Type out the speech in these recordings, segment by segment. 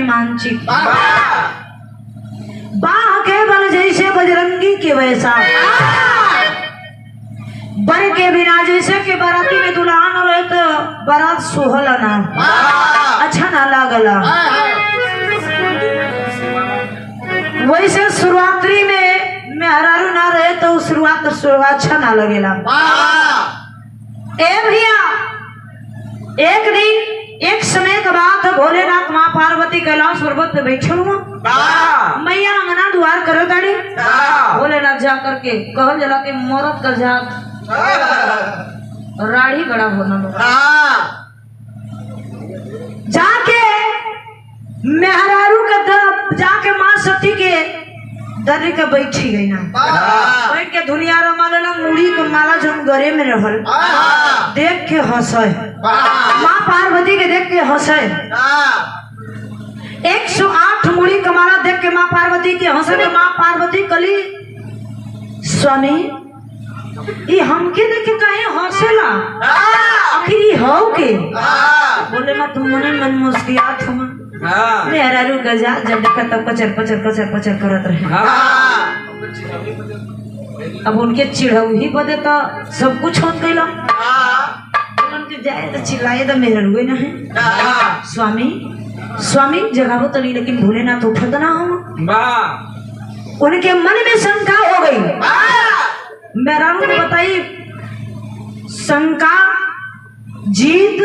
मानचित, बाह के बल जैसे बजरंगी के वैसा, बर के बिना जैसे के बाराती में दुल्हन रहे तो बारात सोहला ना, अच्छा ना लागला। वैसे शुरुआती में मेहरारू ना रहे तो शुरुआत अच्छा ना लगेला। ए भैया, एक दिन एक समय के बाद भोलेनाथ माँ पार्वती कैलाश पर्वत पे बैठे हुआ, मैया अंगना द्वार करो गाड़ी, भोलेनाथ जा करके कहल जला के मरद का जात राड़ी बड़ा होना जाके मेहरारू का दब जाके माँ सती के दर्रे के बैठी गई ना, बैठ के दुनिया रमा लेना मुड़ी के माला जो गरे में रहल देख के हंसे, माँ पार्वती के देख के हंसे, 108 मुड़ी का माला देख के माँ पार्वती के हंसे तो माँ पार्वती कली स्वामी ये हमके देख के कहे हंसेला, आखिर ये हो के बोले ना तुम मने मन मुस्कियात हम मेहरारू गजा जब देखा तब कचर पचर कचर पचर करत रहे। अब उनके चिढ़ाऊ ही बदे तो सब कुछ होत गइला, उनके जाए तो चिल्लाए तो मेहरारू ना है स्वामी स्वामी जगावो तो नहीं, लेकिन भोलेनाथ उठत ना हो। उनके मन में शंका हो गई, मेहरारू ने बताई शंका जीत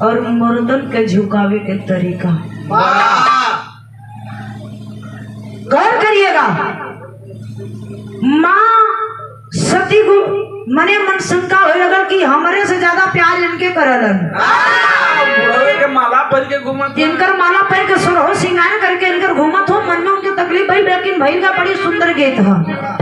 और मर्दन के झुकावे के तरीका। गौर करिएगा, माँ सती को मने मन शंका हो लगा कि हमारे से ज्यादा प्यार इनके करलन, माला पहन के घूमत, इनकर माला पहन के सुरहो सिंगार करके इनकर घूमत हो, मन में उनकी तकलीफ भई, लेकिन भई का बड़ी सुंदर गीत है।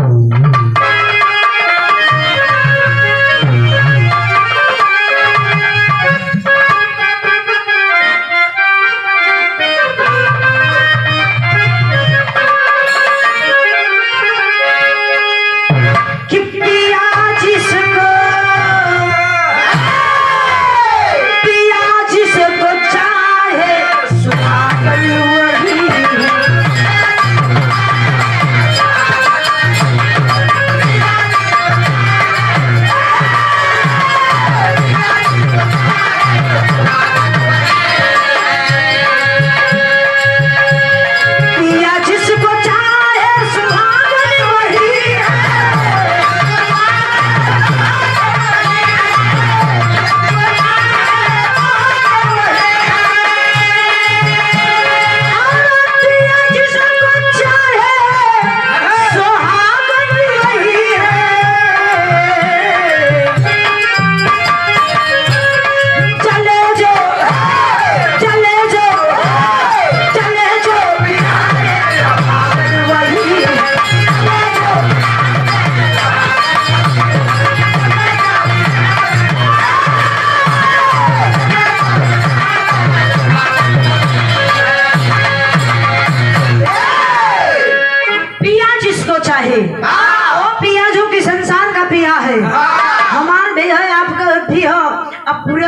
अब पूरे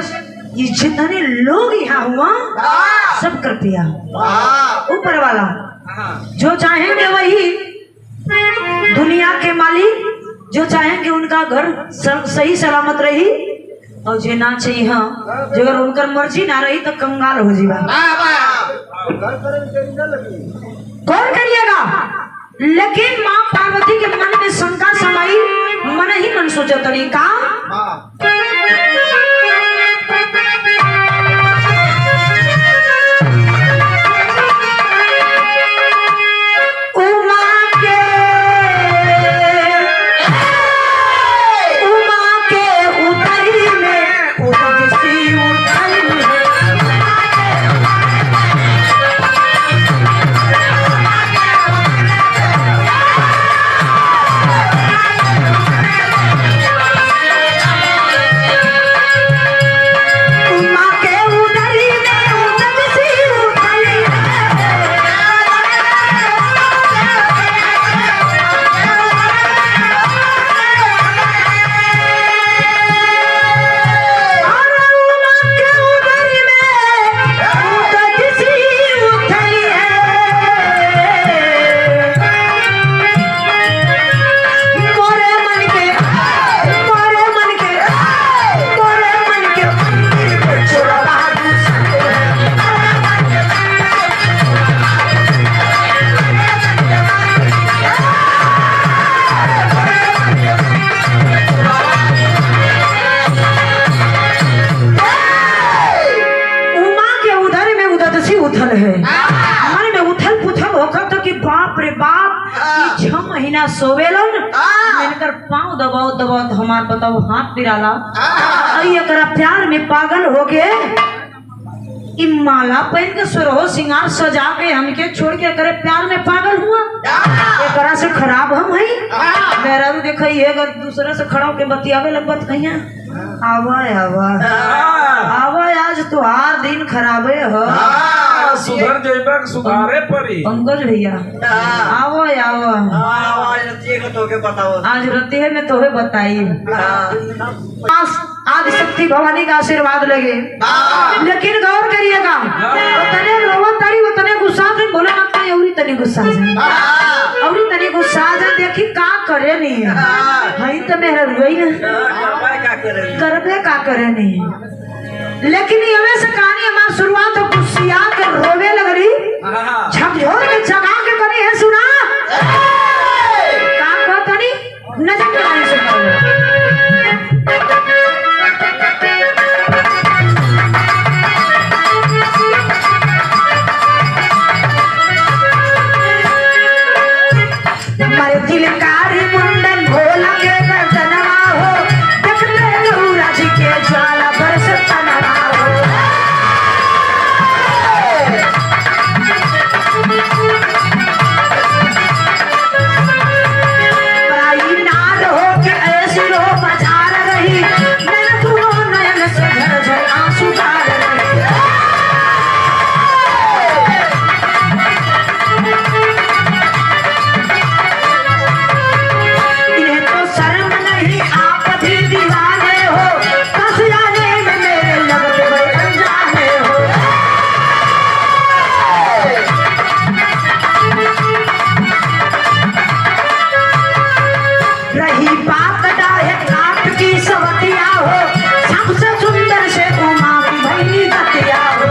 जितने लोग यहाँ हुआ सब कर दिया, ऊपर वाला जो चाहेंगे वही दुनिया के मालिक, जो चाहेंगे उनका घर सही सलामत रही, और जो ना चाहिए हाँ जो अगर उनकर मर्जी ना रही तो कंगाल हो जीवा। कौन करिएगा, लेकिन माँ पार्वती के मन में शंका समाई, मन ही मन सोचा तरीका मन में उथल पुथल होकर तो कि बाप रे बाप, 6 महीना सोवेलन, इनकर पाँव दबाओ दबाओ हमार बताओ हाथ पिराला, एकरा प्यार में पागल हो गए। कि माला पहन के सुरहो सिंगार सजा के हमके छोड़ के करे प्यार में पागल हुआ, एकरा से खराब हम है। मेरा भी देखा ये अगर दूसरे से खड़ा होके बतियावे लगबत कहिया आवा आवा आवा, आज तुहार दिन खराबे हो, सुधर जेबा सुधारे परी। पंकज भैया आवो आवो, आज रतिये में तोहे बताई। आदि शक्ति भवानी का आशीर्वाद लगे, लेकिन गौर करिएगा, उतने रोवत तारी उतने गुस्सा से बोले मत नहीं, औरी तनी गुस्सा से, औरी तनी गुस्सा से देखी का करे नहीं है, हई तो मेरा रुई ना करबे का करे नहीं। लेकिन ये से कहानी हमारी शुरुआत तो गुस्सिया के रोवे लगली, झकझोर के जगा के करी है सुना का कहता नहीं नजर के लाइन से हमारे दिलकारी मुंडन भोला के गर्दनवा हो, देखते गौरा जी के ज्वाला बरस तनवा हो। पराई नार हो के ऐसी रो बाजार रही, नैन दुनो नयन से झरझर आंसू धार रही। इन्हें तो शर्म नहीं, आप भी दीवाने हो, कस जाने में मेरे लगते बड़े अनजाने हो। रही बात डाहे काट की सवतिया हो, सबसे सुंदर से उमा की भैनी दतिया हो।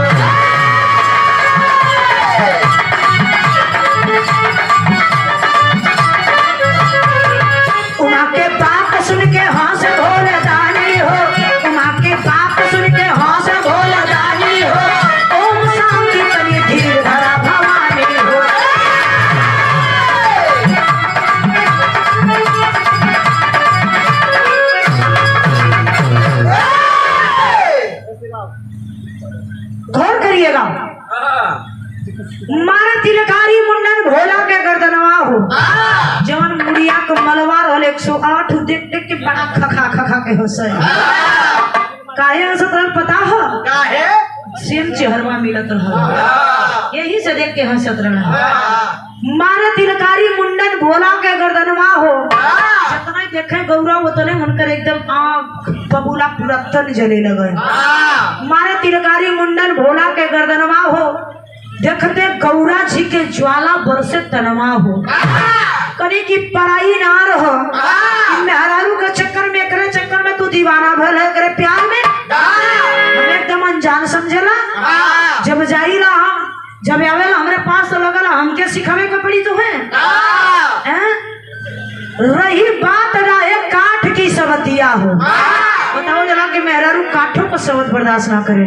उमा के बात सुन के हंस भोले दानी हो, उमा के बात सुन के हंस भोले दानी हो। ओम शांति तनी धीर धरा भवानी हो। गौर करिएगा, मारे तिलकारी मुंडन भोला के गर्दनवा हो, जवन मुड़िया के मलवार होल 108 देख देख के बड़ा खखा खखा के हंसे। काहे हंसत रहल पता हो? काहे? सेम चेहरवा मिलत रहल, यही से देख के हंसत रहल। मारे तिलकारी मुंडन भोला के गर्दनवा हो, जितना देखे गौरा उतने उनकर एकदम आँख बबूला पूरा तन जले लगे। मारे तिलकारी मुंडन भोला के गर्दनवा हो, देखते गौरा जी के ज्वाला बरसे तनवा हो। कनी की पराई ना रहो, मेहरारू के चक्कर में करे चक्कर में तू दीवाना भल है, करे प्यार में हम एकदम अनजान समझला। जब जाइला हम, जब आवेला हमरे पास तो लगला हमके सिखावे के पड़ी तो है। रही बात रहे काठ की सवतिया हो, बताओ जरा कि मेहरारू काठों का सवत बर्दाश्त ना करे।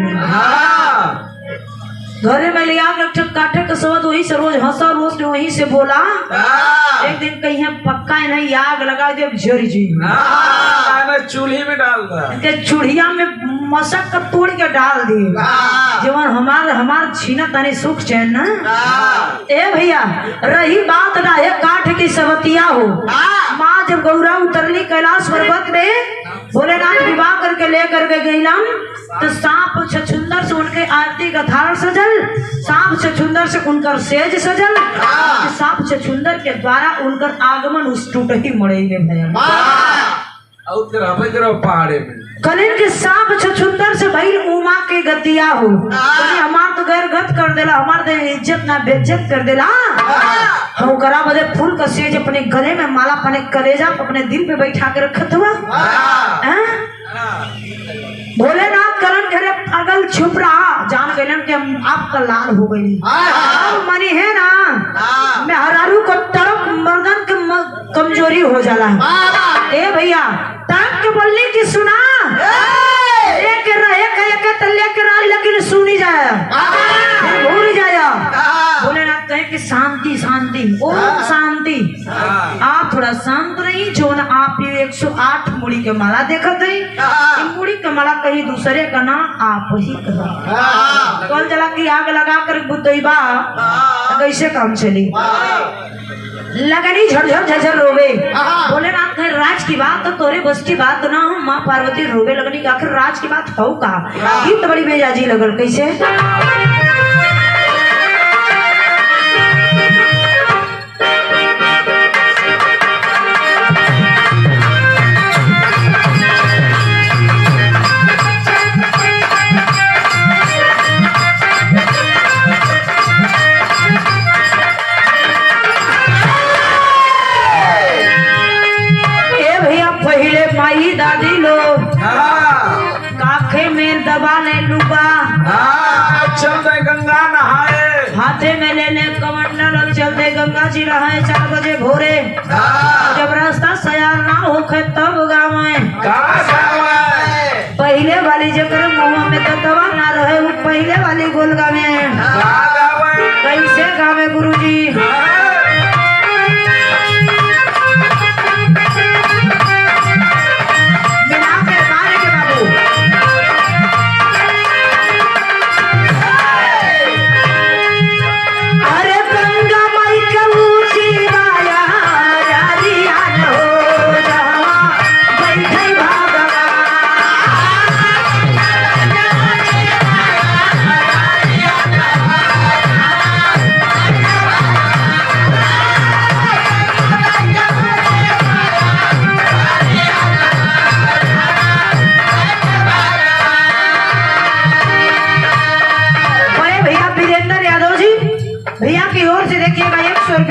घरे में लिया के काठे का सवत वही से रोज हंसा, रोज ने वही से बोला। एक दिन कहीं पक्का नहीं आग लगा दे जर जी, चूल्ही में डाल दे, चूल्हिया में मशक का तोड़ के डाल दी। जीवन हमार छीना तनी सुख चैन ना। ए भैया, रही बात ना है काठ की सवतिया हो, माँ जब गौरा उतरली कैलाश पर्वत में, भोलेनाथ विवाह करके लेकर के गईलम, तो सांप छछुंदर से उनके आरती का धारण सजल, सांप छछुंदर से उनकर सेज सजल, सांप छछुंदर के द्वारा उनकर आगमन उस टूटही मड़ई में भया। पहाड़े में कलिन के सांप छछुंदर से भइल उमा के गतिया हो, हमार तो गैर गत कर देला, हमार तो इज्जत ना बेइज्जत कर देला। हम करा बदे फूल का सेज अपने गले में माला, अपने कलेजा अपने दिल पे बैठा के रखत हुआ। भोलेनाथ कलन घरे पागल छुप रहा, जान गए कि आपका लाल हो गई। मनी है ना, मेहरारू को तरफ मर्दन के कमजोरी हो जाला। ए भैया, तरफ के बोलने की सुना, लेके रहे कहे के तल्ले के राज, लेकिन सुनी जाए भूल जाया। कि शांति शांति ओम शांति। आप थोड़ा शांत रही। जो न आप ये 108 मुड़ी के माला देखत है, मुड़ी के माला कहीं दूसरे का ना आप ही कहा। कल जला की आग लगा कर बुतईबा कैसे काम चली। लगनी झरझर झरझर रोवे। भोलेनाथ कहे राज की बात तो तोरे बस की बात ना हो। माँ पार्वती रोवे लगनी कि आखिर राज की बात हो का। गीत बड़ी बेजाजी लगल कैसे। माई दादी लोग काखे में दबा ले लुबा। चलते गंगा नहाए, हाथे में ले ले कमंडल और चलते गंगा जी रहे 4 बजे भोरे। जब रास्ता सयार ना होखे तब गावे पहले वाली जकर मुँह में तो दवा ना रहे वो पहले वाली गोल गावे। कैसे गावे गुरुजी।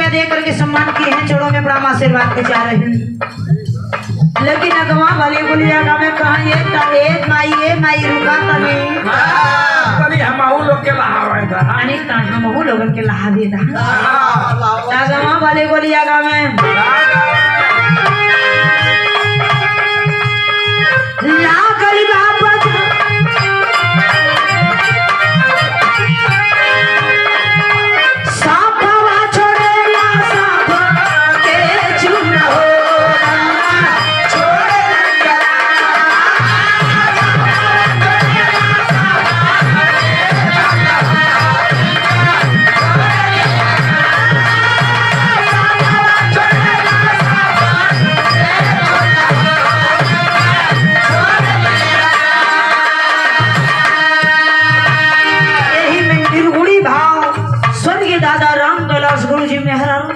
दे करके सम्मान किए हैं। चोरों में बड़ा आशीर्वाद के जा रहे हैं। लेकिन अगवा वाली बोलिया का में कहा ये माई रुका तनी हमहू लोग के लहावे था। अने हमहू लोगन के लहा दे था। अगवा वाली बोलिया का में ला गली बाबा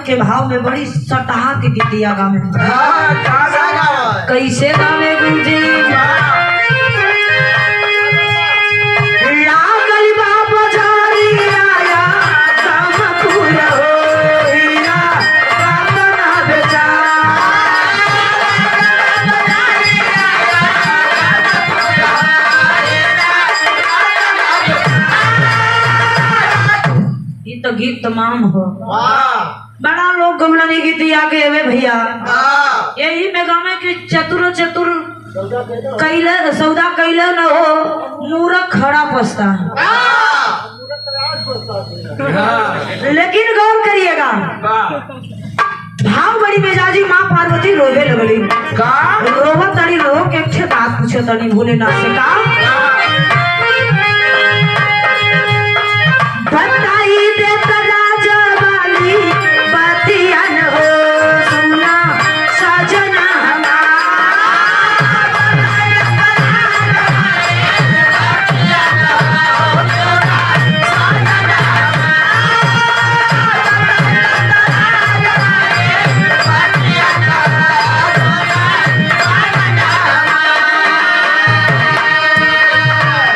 के भाव में बड़ी सटहा के गीतिया गावे। कैसे गावे गुरुजी। लागल बाबा जारी आया काम पूरा होइया कामना बेचा। ये तो गीत तमाम हो। बड़ा लोग गमलानी गीतिया के हमें भैया यही में गावे कि चतुर चतुर कैले सौदा कैले न हो मूर्ख खड़ा पछता। लेकिन गौर करिएगा भाव बड़ी मेजाजी माँ पार्वती रोवे लगली। रोवत तड़ी रो के अच्छे बात पूछे तड़ी भोलेनाथ से का बताई दे राजा वाली बतिया न हो सुना सजना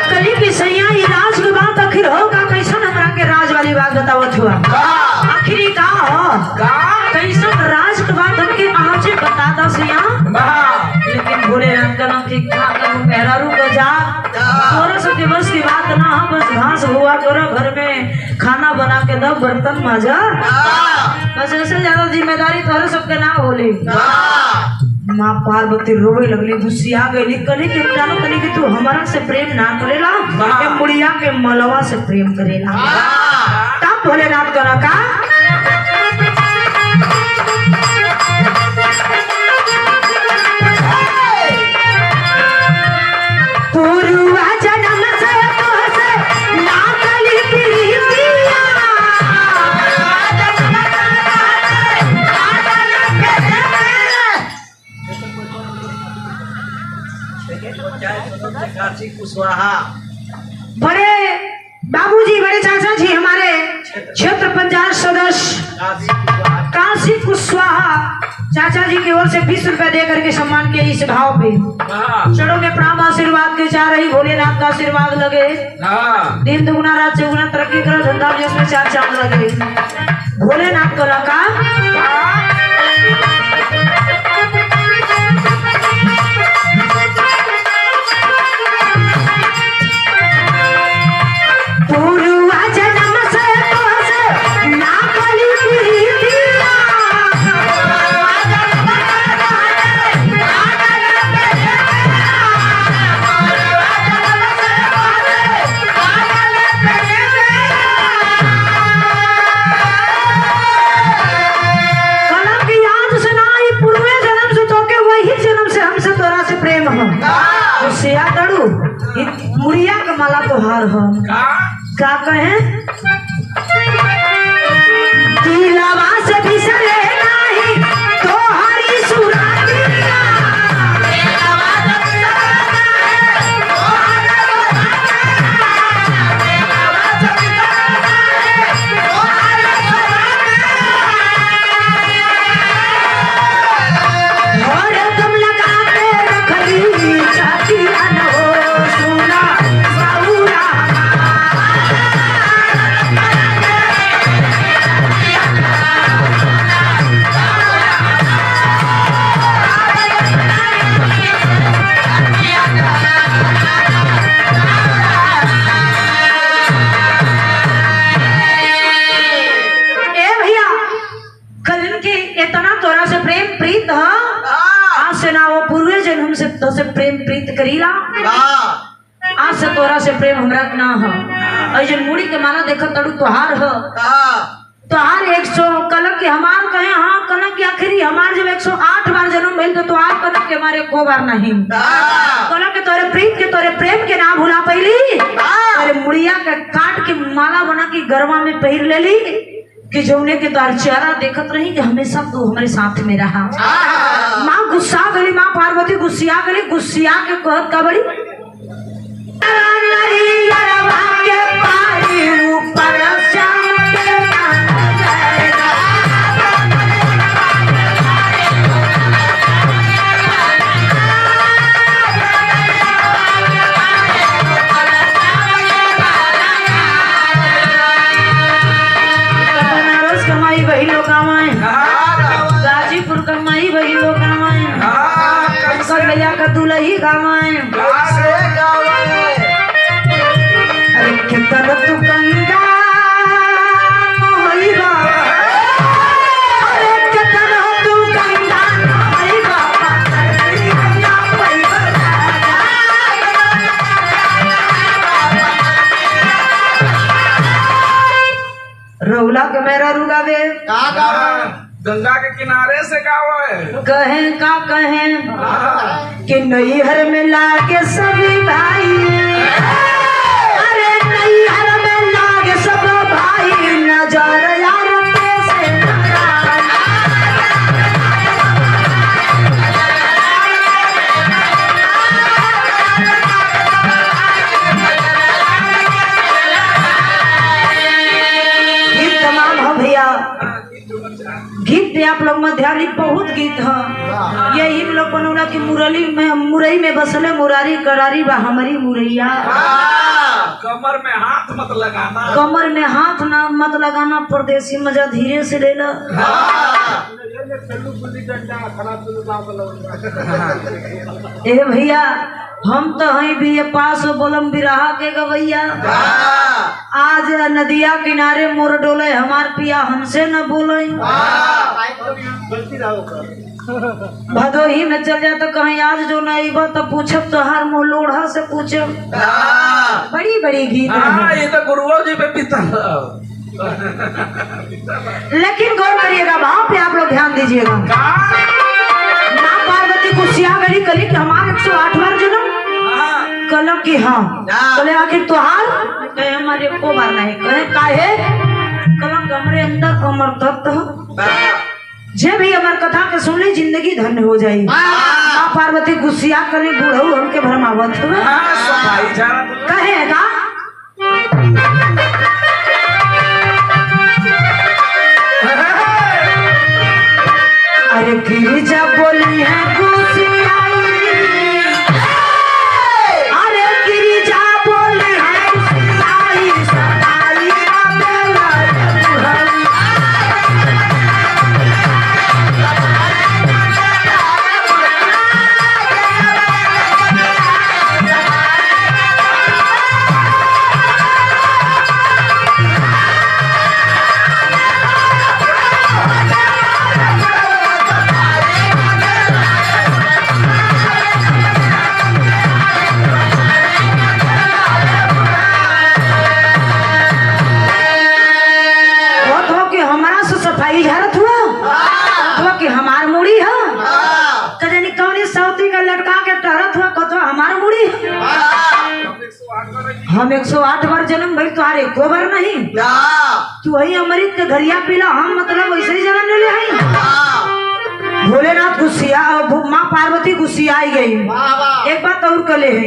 कली की सैया इलाज के बात आखिर होगा कैसा हमरा के राज वाली बात बतावत हुआ आखिरी का कैसा राज के बात हमके आज बता दो सैया। लेकिन भोले रंगना ठीक ठाक मेहरारू को जा तोरा सबके बस की बात ना हम बस घास हुआ करो घर में खाना बना के दो बर्तन माजा बस ऐसे ज्यादा जिम्मेदारी तोरा सबके ना होली। माँ पार्वती रोवे लगली गुस्सिया गई कली के जानो तनी कि तू हमारा से प्रेम ना करेला के मुड़िया के मलवा से प्रेम करेला। तब भोलेनाथ करा का पूर्वा जन्म से तोहसे लागल प्रीतिया। काशी कुशवाहा बड़े बाबूजी, बड़े चाचा जी हमारे क्षेत्र पंचायत सदस्य काशी कुशवाहा चाचा जी की ओर से 20 रुपए दे करके सम्मान के इस भाव पे चढ़ो में प्रणाम आशीर्वाद के चाह रही, भोलेनाथ का आशीर्वाद लगे, दिन दुगुना रात चौगुना तरक्की करो, धंधा में 4 चांद लगे, भोलेनाथ को लगा। पूर्वा जन्म से तोहसे लागल प्रीतिया। कलम की याद सुनाई, पूर्वे जन्म से तोके वही जन्म से हमसे तोरा से प्रेम हो। उससे याद तड़ू मुड़िया का माला तोहार हो। का कहे दिलवा से बिसरे नाही तोहरी सुरातिया। और तुम लगा के रखली चातिया न हो सुना बहुरा। ए भैया, कलिन के इतना तोरा से प्रेम प्रीत ह, आज से ना वो पूर्वे जन्म से तो से प्रेम प्रीत करीला। आज से तोरा से प्रेम हमरा के ना ह। और जन मुड़ी के माला देखत तड़ू तोहार ह, तोहार 100 कलक के हमार कहे, हाँ कलक के आखिरी हमार जब 108 बार जन्म भइल तो तोहार कलक के मारे को बार नहीं। कलक के तोरे प्रीत के तोरे प्रेम के ना भुला पैली। अरे मुड़िया के काट के माला बना के गरबा में पहिर लेली कि जौने के तार चेहरा देखत रही कि हमेशा तू हमारे साथ में रहा। माँ गुस्सा गली, माँ पार्वती गुस्सिया गली, गुस्सिया के कहत का बड़ी बनारस कमाई वही लोग कमाए, गाजीपुर कमाई वही लोग कमाए, कन्हैया का दुलही कमाए। अरे कितना तू गंगा मोहिबा, अरे कितना तू गंगा मोहिबा, गंगा मोहिबा। रौला के मेरा रुगावे गंगा के किनारे से गावे कहे का कहे कि नैहर में लागे सभी भाई। अरे नैहर में लागे सब भाई, नजर यार से गीत तमाम हो भैया। गीत पे आप लोग मध्यान्ह बहुत गीत है। यही लोग बनौला की मुरई में बसले मुरारी करारी बा हमारी मुरैया। कमर में हाथ मत लगाना, कमर में हाथ ना मत लगाना, परदेसी मजा धीरे से ले ला। ए भैया, हम तो हई भी ये पास बोलम बिरहा के गवैया। आज नदिया किनारे मोर डोले हमार पिया हमसे न बोले। भदोही में चल जा तो कहीं आज जो नहीं बा तो पूछब तो हर मुँह लोढ़ा से पूछब। बड़ी बड़ी गीत है। ये तो गुरुओं जी पे पिता लेकिन गौर करिएगा, वहां पे आप लोग ध्यान दीजिएगा। माँ पार्वती को सिया गली कली कि हमारे 108 बार जन्म कलम की। हाँ कले आखिर तुहार कहे हमारे को बार नहीं कहे काहे कलम हमारे अंदर अमर तत्व हो। जे भी अमर कथा के सुन ली जिंदगी धन्य हो जाएगी। माँ पार्वती गुस्सिया कली बूढ़ऊ हमके भरमावत हुए कहेगा अरे गिरिजा बोली है गुस्सियाई, अरे गिरिजा बोली है गुस्सियाई, सताई बेला बुढ़ऊ। सफाई झारत हुआ तो कि हमार मुड़ी है कजनी कौनी सौती का लटका के टहरत हुआ कतो हमार मुड़ी है। हम 108 बार जन्म भाई तुम्हारे एको बार नहीं तू वही अमृत के घरिया पीला हम मतलब वैसे ही जन्म ले ले हैं। भोलेनाथ गुस्सिया माँ पार्वती गुस्सिया आई गई। एक बात और कले है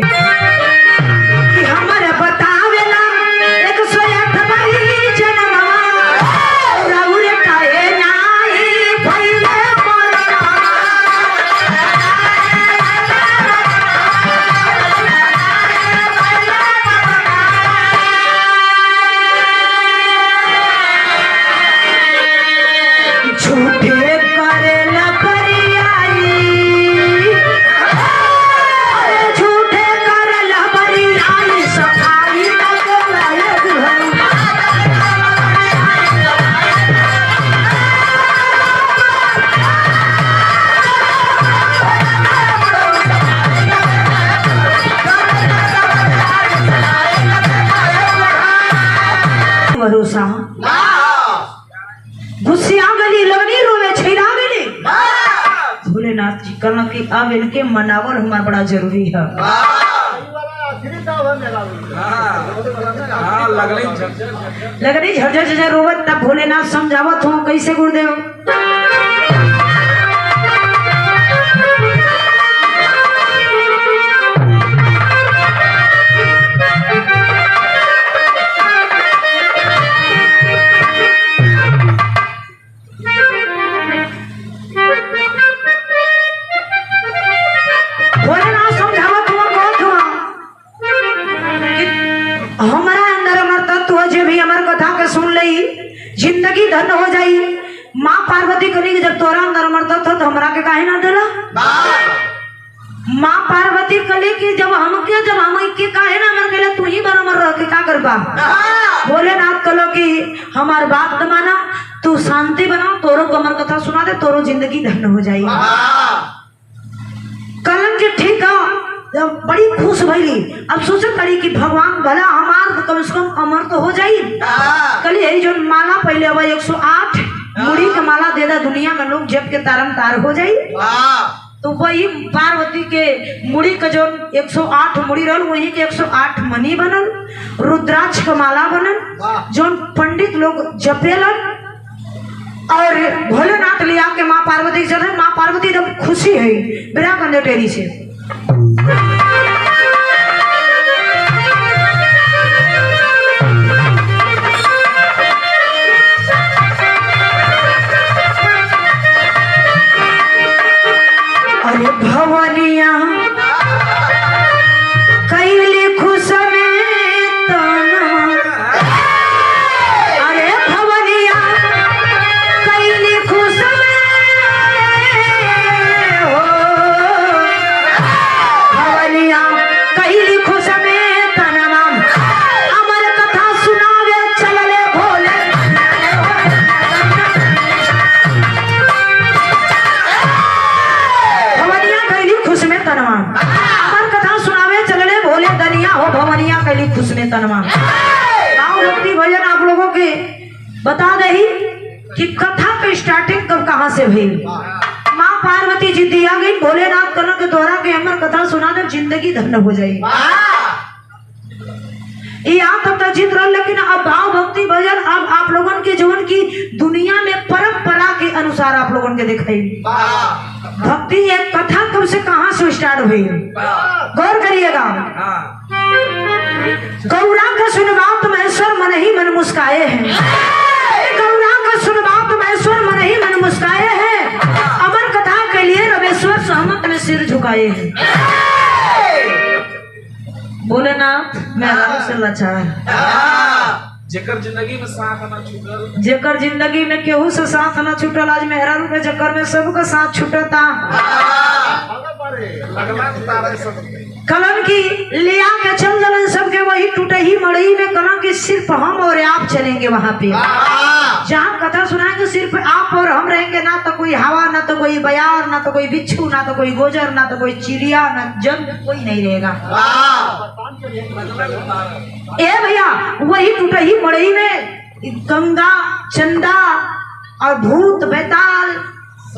कि हमारे बतावेला 108 बार जन्म भरोसा गुस्सिया गली लगनी रोवे छिड़ा गली। भोलेनाथ जी कहना कि अब इनके मनावल हमारा बड़ा जरूरी है। लगनी झरझर झरझर रोवत तब भोलेनाथ समझावत हो कैसे गुरुदेव जिंदगी धन्य हो जाई। माँ पार्वती कली जब तोरा अंदर अमरता था तो हमरा के काहे ना देला। माँ पार्वती कली की जब हम के काहे ना अमर केला तू ही बराबर रह के का करबा। भोलेनाथ कलो की हमार बात न माना तू शांति बना तोरो को अमर कथा सुना दे तोरो जिंदगी धन्य हो जाई। कलम जी ठीक है जब बड़ी खुश भइली अब सोचे करी कि भगवान भला हमार कम से कम अमर तो हो जाई। कल यही जो माला पहले अब 108 मुड़ी का माला दे दा दुनिया में लोग जब के तारम तार हो जाई। तो वही पार्वती के मुड़ी का जो 108 मुड़ी रहल वही के 108 मनी बनल रुद्राक्ष का माला बनल जो पंडित लोग जपेलन और भोलेनाथ लिया के माँ पार्वती के चढ़े। माँ पार्वती एकदम खुशी है बिना कंडेटेरी से। अरे भवनिया कैली खुश में तनवा अरे भवनिया कैली खुश में हो भवनिया कैली खुश में तनवा अमर कथा सुनावे चलले भोले अमर कथा सुनावे चलने भोले दनिया हो भवनिया कैली खुश में तनवा। भजन आप लोगों के बता दही कि कथा का स्टार्टिंग कब कहाँ से भई। माँ पार्वती जी दिया गई भोलेनाथ कनो के द्वारा के हमर कथा सुना दे जिंदगी धन्य हो जाएगी। यहाँ तक तो जीत रहा, लेकिन अब भाव भक्ति भजन अब आप लोगों के जीवन की दुनिया में परंपरा के अनुसार आप लोगों के दिखाई भक्ति एक कथा कब से कहाँ से स्टार्ट हुई गौर करिएगा। गौरा का सुनबात महेश्वर मन ही मन मुस्काए हैं, गौरा का सुनबात महेश्वर मन ही मन मुस्काए हैं, अमर कथा के लिए रमेश्वर सहमत में सिर झुकाए हैं। बोले ना मैं से लाचार जेकर जिंदगी में साथ ना छूटल, जेकर जिंदगी में केहू से साथ ना छूटल, आज मेहरारू के चक्कर में सबका साथ छूटता। कलन की लिया के चल दलन सबके वही टूटे ही मड़ई में, कलन की सिर्फ हम और आप चलेंगे वहां पे जहाँ कथा सुनाएंगे, सिर्फ आप और हम रहेंगे, ना तो कोई हवा, ना तो कोई बयार, ना तो कोई बिच्छू, ना तो कोई गोजर, ना तो कोई चिड़िया, ना जंत, कोई नहीं रहेगा। ए भैया वही टूटे ही मड़ई में गंगा चंदा और भूत बेताल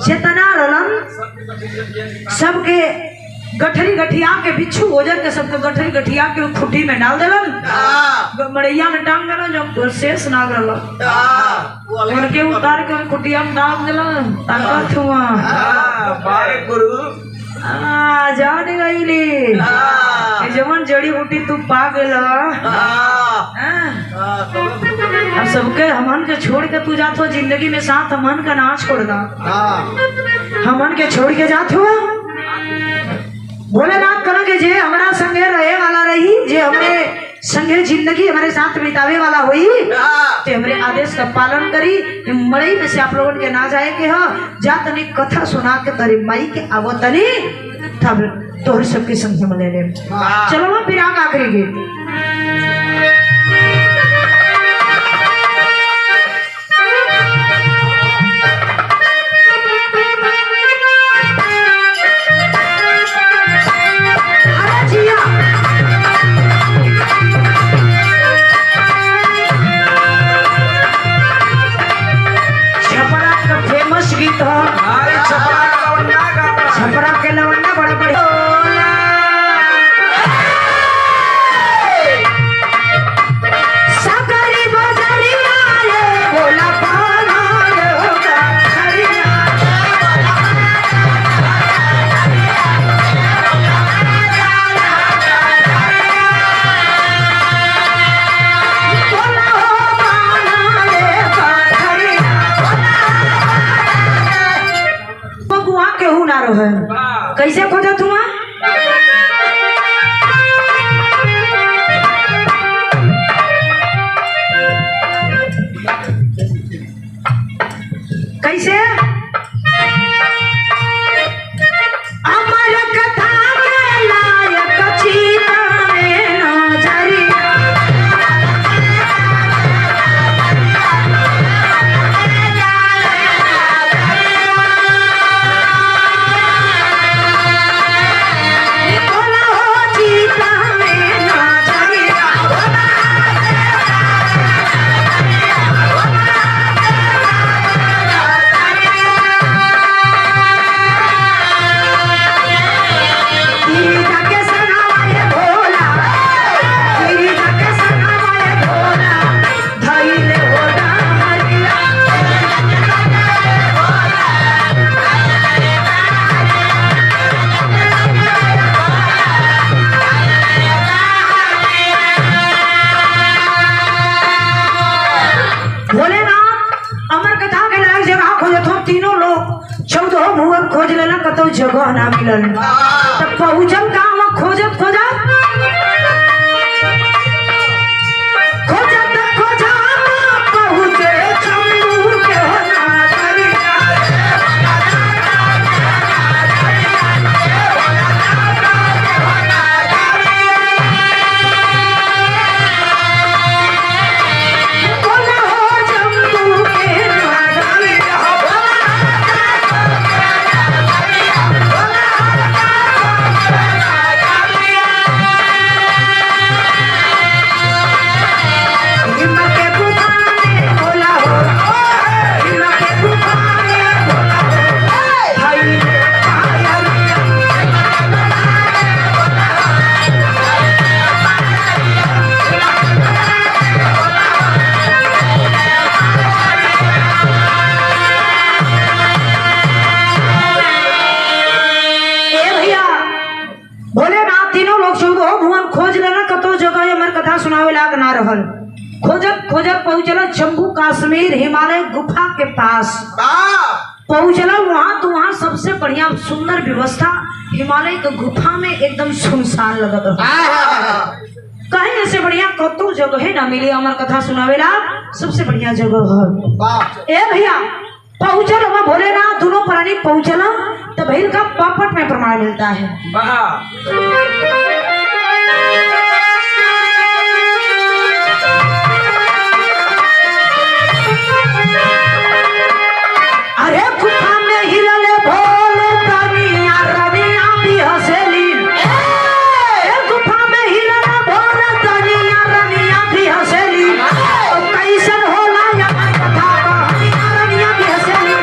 चेतना रलन सबके गठरी गठिया के बिच्छू गोजर के सबके गठरी गठिया के खुटी में डाल देलन, मड़ैया में टांग देलन, जो शेष नाग रहलन उनके उतार के खुटिया में डाल देलन। ताकत हुआ बारे गुरु जान गईली जवन जड़ी बूटी तू पा गेल। अब सबके हमन के छोड़ के तू जात हो जिंदगी में, साथ हमन का ना छोड़ दा, हमन के छोड़ के जात हो। भोलेनाथ करो के जे हमारा संगे रहे वाला रही, जे हमरे संगे जिंदगी हमारे साथ बितावे वाला हुई, ते हमरे आदेश का पालन करी। मड़ई में से आप लोगों के ना जाए के हो, जा तनी कथा सुना के तरी माई के आवो तनी, तब तोहर सबके संग में ले ले। चलो ना फिर आगे आखिरी गीत छपरा के लवंडा बड़ा बड़ा सकरी बजरिया रे बोला पाना रे होगा हरिया बोला हो पाना रे हरिया बगुआ केहू ना रहे कैसे खोजा तुम कैसे अमर कथा के लायक चीता में नजरिया खोज लेना कतो जगह ना मिलल, तब पहुंचल गाँव खोजत खोजत पहुंचे चंदू के नजरिया बोला हो चंदू के नजरिया हमार कथा सुनावे लायक ना रहल। खोजत खोजत पहुंचल जम्मू कश्मीर हिमालय गुफा के पास पहुंचल। वहां तो वहां सबसे बढ़िया सुंदर व्यवस्था, हिमालय के गुफा में एकदम सुनसान लगत रहा। कहीं ऐसे बढ़िया कतौ जगह है ना मिली हमार कथा सुनावेला, सबसे बढ़िया जगह है। ए भैया पहुंचल वहां भोलेनाथ दोनों प्राणी पहुंचल तो भैल का पापट में प्रमाण मिलता है। अरे गुफा में हिलले भोले तनिया रनिया भी हंसेली, गुफा में हिलले भोले तनिया रनिया भी हंसेली। तो कैसन होला या कथा रनिया भी हंसेली।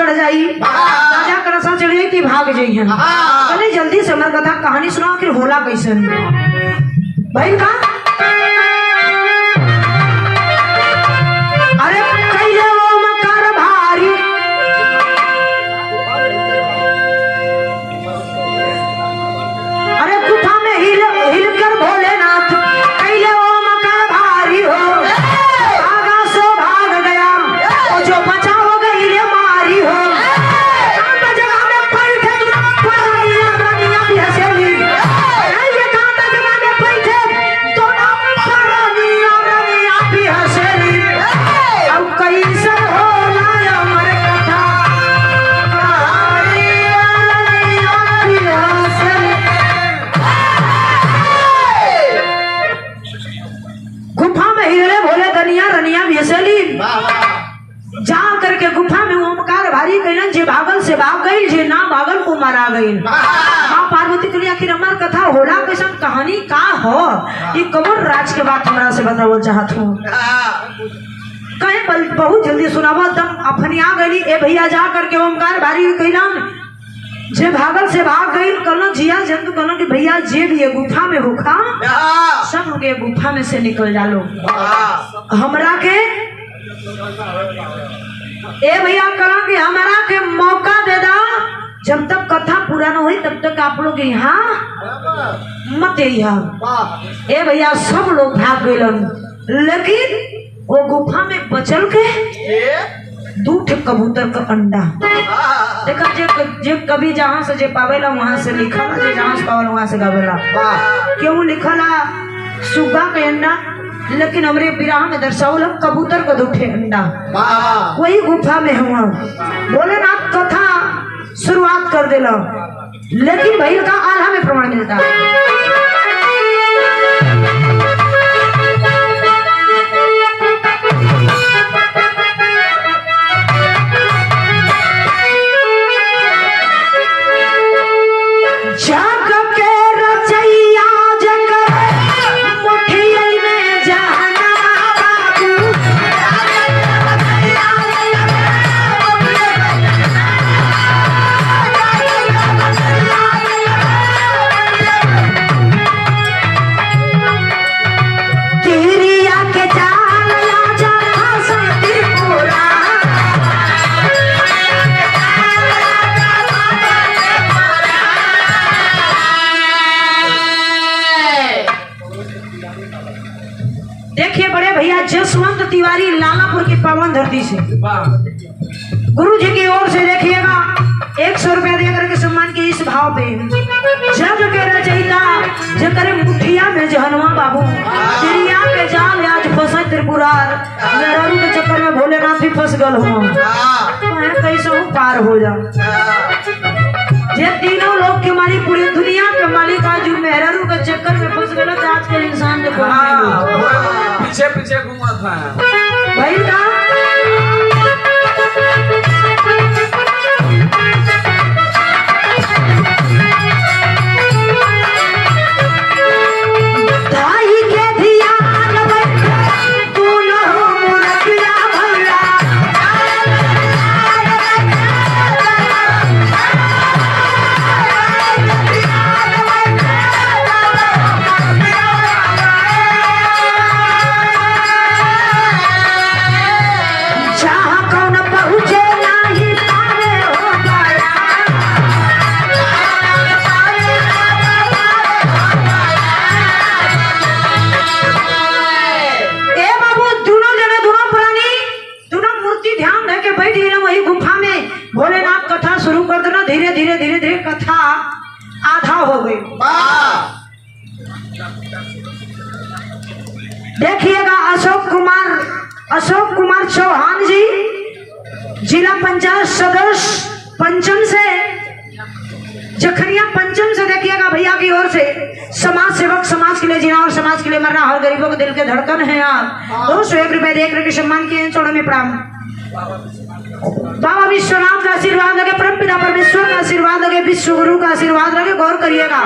राजा का रसा चढ़ जाई कि भाग जाई है। चले जल्दी से हमार कथा कहानी सुनाओ फिर होला कैसे भाई का। अरे कैले वो मकार भारी, अरे गुफा में हिल कर भोलेनाथ कैले वो मकार भारी हो। भागा सो भाग गया और जो बचा हो गई रे मारी हो। जा करके गुफा में ओमकार भारी कहलन, जे भागल से भाग गई, जे ना भागल को मारा गई। माँ पार्वती के लिए आखिर हमार कथा होला कैसन कहानी का हो, ये कमर राज के बात हमरा से बतावल चाहत हूँ। कहे बहुत जल्दी सुनावा तब अपनी आ गई। ए भैया जा करके ओमकार भारी कहलन, जे भागल से भाग गई। कहलो जिया जंतु कहलो कि भैया जे भी ये गुफा में होखा सब लोग ये गुफा में से निकल जालो। हमरा के ए भैया कहा कि हमारा के मौका दे दा, जब तक कथा पूरा न हुई तब तक आप लोग यहाँ मत यहाँ। ए भैया सब लोग भाग गए, लेकिन वो गुफा में बचल के दू ठे कबूतर का अंडा देखा। जे कभी जहाँ से जे पावेला वहां से लिखा, जे जहाँ से पावेला वहां से गावेला। क्यों लिखला सुगा के अंडा, लेकिन हमरे विराह में दर्शावल कबूतर को दूठे अंडा। वही गुफा में हुआ भोलेनाथ कथा शुरुआत कर देला, लेकिन भैल का आल्हा में प्रमाण मिलता है। देखिए बड़े भैया जसवंत तिवारी लालापुर की पावन धरती से गुरु जी की ओर से देखिएगा 100 रुपया देकर के सम्मान के इस भाव पे जग के रचयिता जकर मुठिया में जहनवा बाबू तिरिया के जाल आज फंसे त्रिपुरार मेहरू के चक्कर में भोलेनाथ भी फंस गल हो कैसे पार हो जा। ये तीनों लोग के मालिक पूरी दुनिया के मालिक आज मेहरू के चक्कर में फंस गए। आज के इंसान देखो पीछे पीछे घूमा था भाई का दाई के ध्यान अशोक कुमार चौहान जी, जिला पंचायत सदस्य पंचम से, जखनिया पंचम से देखिएगा भैया की ओर से। समाज सेवक, समाज के लिए जीना और समाज के लिए मरना, हर गरीबों के दिल के धड़कन है आप। 201 रुपए देख रहे सम्मान किए, चौड़े में प्रणाम। बाबा विश्वनाथ का आशीर्वाद लगे, परम पिता परमेश्वर का आशीर्वाद लगे, विश्व गुरु का आशीर्वाद लगे। गौर करिएगा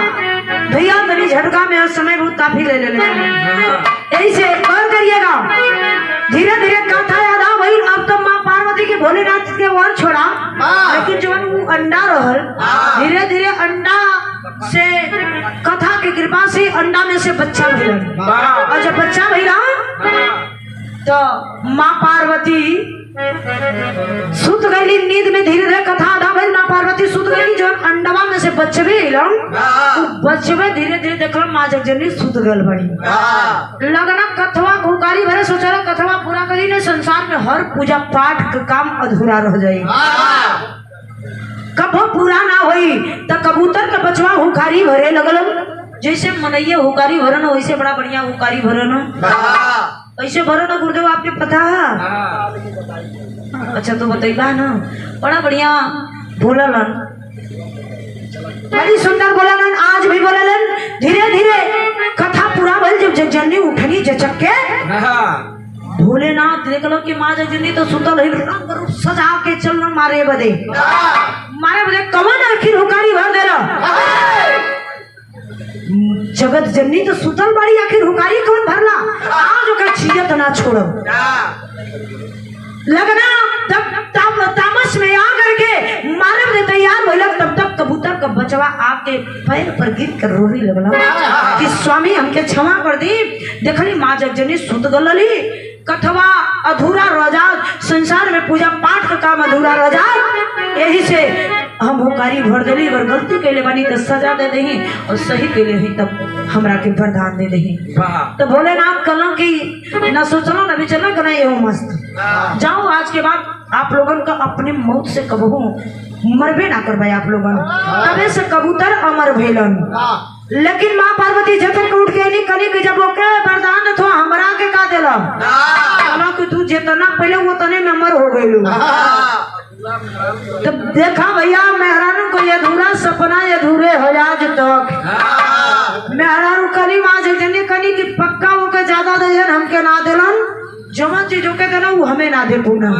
भैया, तनी झटका में समय बहुत काफी ले ले ऐसे गौर करिएगा। धीरे धीरे कथा याद आ वही। अब तो माँ पार्वती के भोलेनाथ के वर छोड़ा, लेकिन जो वो अंडा रहल, धीरे धीरे अंडा से कथा की कृपा से अंडा में से बच्चा भइल, और जब बच्चा भइला तो माँ पार्वती सुत गई नींद में। धीरे धीरे कथा आधा भइल, माँ पार्वती सुत गई। जो अंडवा में से बचबे अइलन, बचबे धीरे धीरे देखल माँ जगजननी सुत गल बड़ी। लगना कथवा घुकारी भरे, सोचा कथवा पूरा करी ने, संसार में हर पूजा पाठ का काम अधूरा रह जाये। कब पूरा ना होई तो कबूतर का बचवा हुकारी भरे लगल। जैसे मनैया हुकारी भरन, वैसे बड़ा बढ़िया हुकारी भरन। ऐसे भरन गुरुदेव, आपके पता है? अच्छा तो बताइबा ना, बड़ा बढ़िया बोललन, बड़ी सुंदर बोललन, आज भी बोललन। धीरे धीरे कथा पूरा भइल। जब जगजननी उठनी जचक के, भोलेनाथ देखलो कि माँ जगजननी तो सुतल है, रंग रूप सजा के चलन मारे बदे कवन आखिर हुकारी भर देला। जगत जननी तो सुतल बड़ी, आखिर हुकारी कौन भरला? आज ओकर छियत ना छोड़ो। लगना तब तामस में आ करके मारे में तैयार भइल। तब तक कबूतर का बचवा आके पैर पर गिर कर रोने लगला कि स्वामी हमके क्षमा कर दी। देखली माँ जगजननी सुत गलली, कथवा अधूरा रह जात, संसार में पूजा पाठ का काम अधूरा रह जात। यही से हम हुकारी भर देली। अगर गलती कैले बानी तो सजा दे दही, और सही कैले ही तब हमरा के वरदान दे दही। तो भोलेनाथ कहलन कि न सोचलो न विचलो कना ये मस्त जाओ। आज के बाद आप लोगन का अपने मौत से कबहू मरबे ना करवाए आप लोगन। तबे से कबूतर अमर भइलन। लेकिन माँ पार्वती जब तक उठ के नहीं कनी कि जब ओके वरदान तो हमरा के का देला कि तू जितना पहले वो तने में अमर हो गइलू। तब देखा भैया, मेहरारू को अधूरा सपना अधूरे हो आज तक। मेहरारू कनी माँ जगजननी कनी कि पक्का वो के ज्यादा दे हमके ना देलन, जमा चीजों के देना वो हमें ना दे पूना।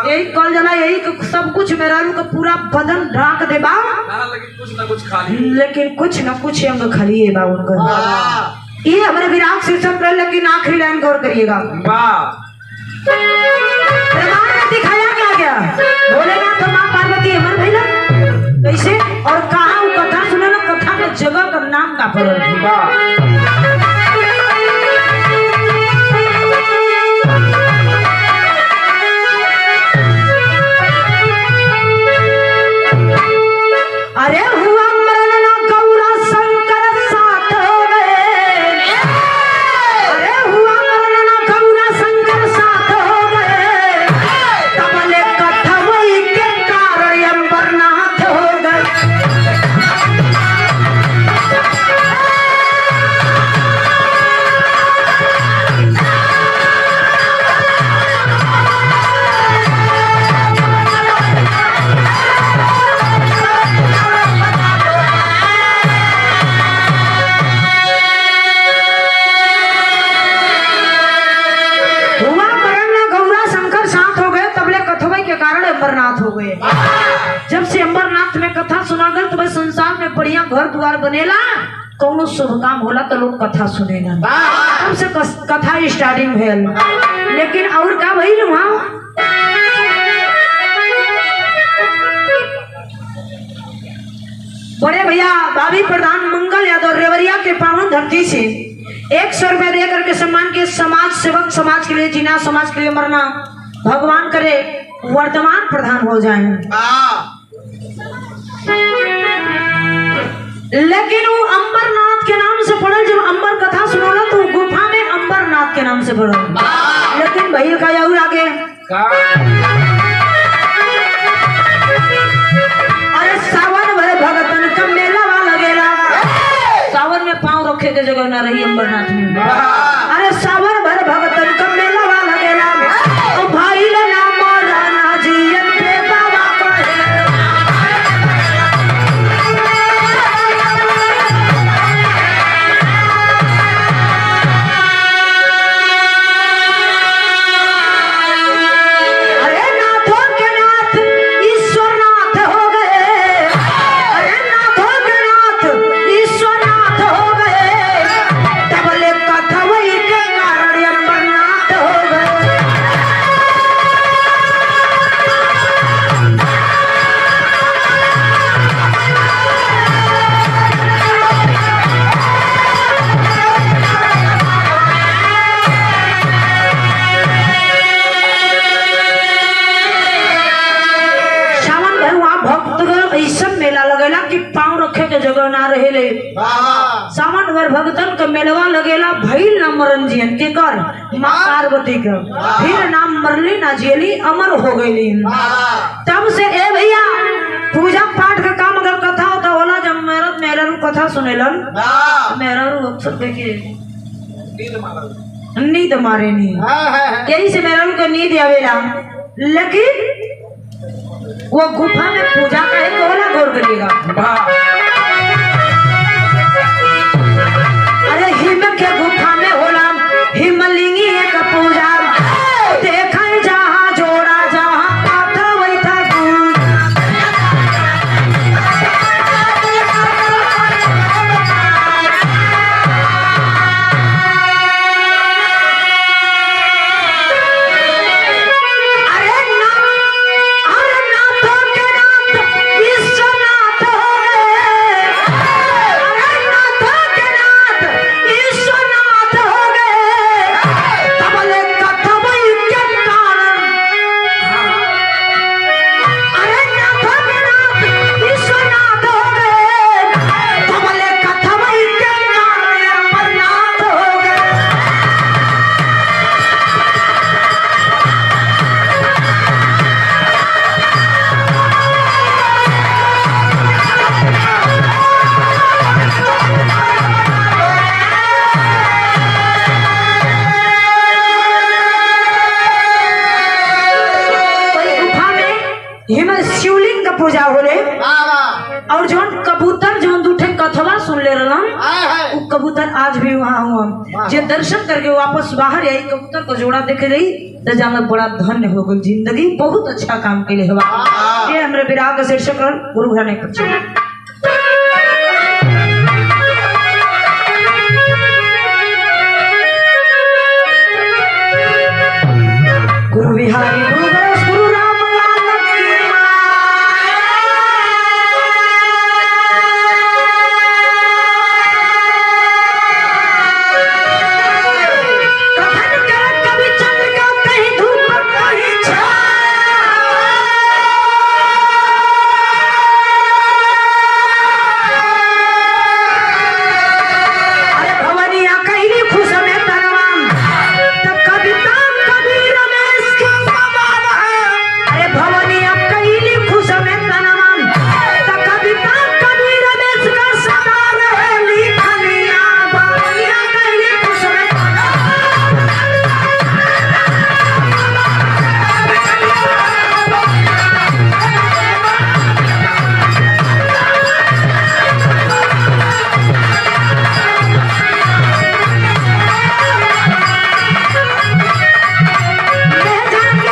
यही कल जला, यही सब कुछ मेहरारू का पूरा बदन ढाक दे बा, लेकिन कुछ न कुछ अंग खाली है बा उनका। ये हमारे विराट शीर्षक पर, लेकिन आखिरी लाइन गौर करिएगा। दिखाया क्या गया? भोलेनाथ माँ पार्वती अमर भइला कैसे और कहा वो कथा सुने ना, कथा के जगह का नाम का पड़ल। अरे हुआ मरण ना गौरा शंकर साथ हो गए। अरे हुआ मरण ना गौरा शंकर साथ हो गए। तबले कथवई के कारण अमरनाथ हो गए। अमरनाथ हो गए। जब से अमरनाथ में कथा सुना गल तो बस संसार में बढ़िया घर द्वार बनेला, कोनो शुभ काम होला तो लोग कथा सुनेला। तब से कथा स्टार्टिंग भेल। लेकिन और का भइल वहां? बड़े भैया भाभी प्रधान मंगल यादव रेवरिया के पावन धरती से 100 रुपए दे करके सम्मान के समाज सेवक, समाज के लिए जीना, समाज के लिए मरना, भगवान करे वर्तमान प्रधान हो जाए। लेकिन वो अंबरनाथ के नाम से पढ़ल। जब अंबर कथा सुनोला तो गुफा में अंबरनाथ के नाम से पढ़ल। लेकिन भैया का और आगे अरे सावन भरे भगतन का मेला वाला गेला। सावन में पांव रखे के जगह ना रही अंबरनाथ में। अरे सावन भरे भगतन का ले सावन भर भगतन का मेलवा लगेला भइल न मरन जियन के कर माँ पार्वती का फिर नाम मरली ना जियली अमर हो गई। तब से ए भैया पूजा पाठ का काम अगर कथा होता होला जब मेहरारू कथा सुनेलन मेहरारू अक्सर के नींद मारे नहीं यही से मेहरारू को नींद आवेला। लेकिन वो गुफा में पूजा का है होला गौर करिएगा। अरे हिम के गुफा में होला हिमलिंगी एक पूजा देखा जहाँ जोड़ा जहाँ पाथा वही था शिवलिंग का पूजा होले और जो कबूतर जो दूठे कथवा सुन ले रहा वो कबूतर आज भी वहाँ हुआ जो दर्शन करके वापस बाहर आई कबूतर को जोड़ा देख रही तो जाना बड़ा धन्य हो गई जिंदगी बहुत अच्छा काम के लिए हुआ ये हमारे विराग शीर्षक गुरु घराने पर